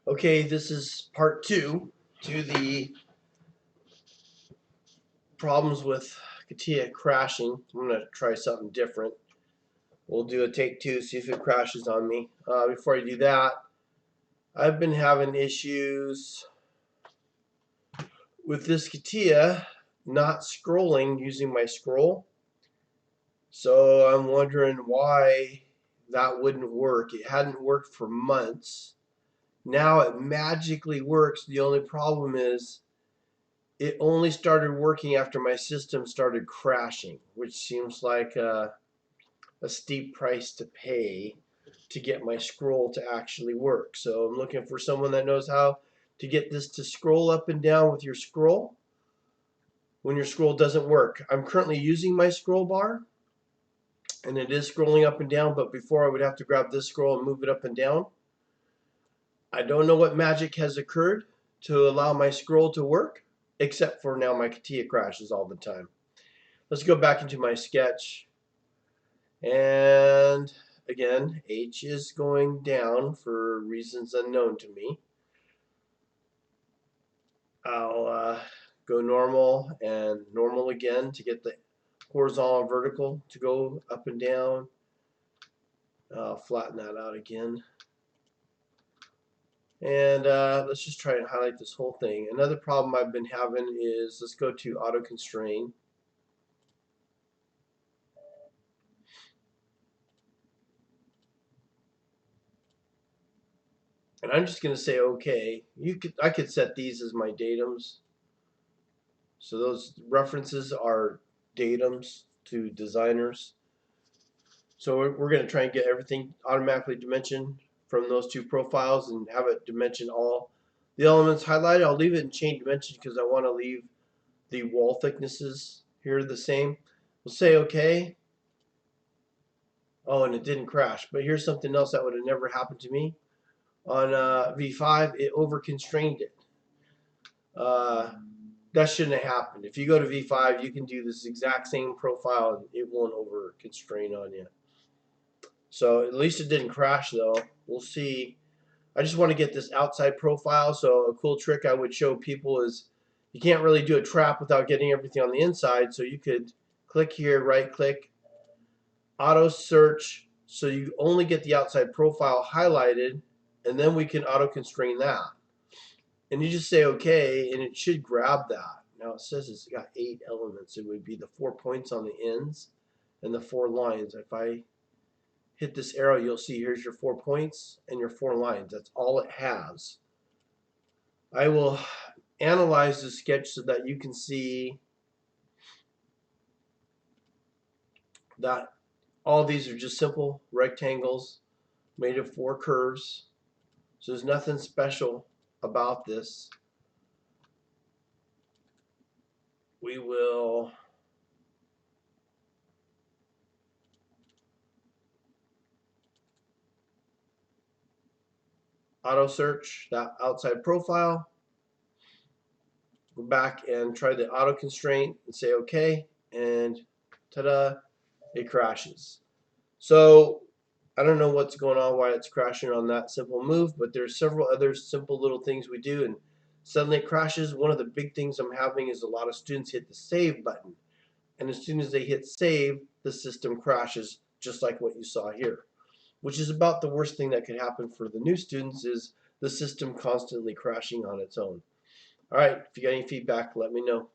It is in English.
Okay, this is part 2 to the problems with CATIA crashing. I'm going to try something different. We'll do a take 2, see if it crashes on me. Before I do that, I've been having issues with this CATIA not scrolling using my scroll. So I'm wondering why that wouldn't work. It hadn't worked for months. Now it magically works. The only problem is it only started working after my system started crashing, which seems like a steep price to pay to get my scroll to actually work. So I'm looking for someone that knows how to get this to scroll up and down with your scroll when your scroll doesn't work. I'm currently using my scroll bar and it is scrolling up and down, but before I would have to grab this scroll and move it up and down. I don't know what magic has occurred to allow my scroll to work, except for now my CATIA crashes all the time. Let's go back into my sketch. And again, H is going down for reasons unknown to me. I'll go normal and normal again to get the horizontal and vertical to go up and down. I'll flatten that out again. And let's just try and highlight this whole thing. Another problem I've been having is, let's go to AutoConstraint. And I'm just going to say okay. I could set these as my datums. So those references are datums to designers. So we're going to try and get everything automatically dimensioned from those two profiles and have it dimension all the elements highlighted. I'll leave it in chain dimension because I want to leave the wall thicknesses here the same. We'll say okay. Oh, and it didn't crash. But here's something else that would have never happened to me. On V5, it over constrained it. That shouldn't have happened. If you go to V5, you can do this exact same profile and it won't over constrain on you. So at least it didn't crash though. We'll see. I just want to get this outside profile. So a cool trick I would show people is you can't really do a trap without getting everything on the inside. So you could click here, right click, auto search, so you only get the outside profile highlighted, and then we can auto constrain that. And you just say okay, and it should grab that. Now it says it's got 8 elements. It would be the 4 points on the ends and the 4 lines. If I hit this arrow, you'll see here's your 4 points and your 4 lines. That's all it has. I will analyze the sketch so that you can see that all these are just simple rectangles made of 4 curves. So there's nothing special about this. We will auto search that outside profile, go back and try the auto constraint and say okay, and ta-da, it crashes. So I don't know what's going on, why it's crashing on that simple move, but there's several other simple little things we do and suddenly it crashes. One of the big things I'm having is a lot of students hit the save button, and as soon as they hit save, the system crashes just like what you saw here, which is about the worst thing that could happen for the new students, is the system constantly crashing on its own. All right, if you got any feedback, let me know.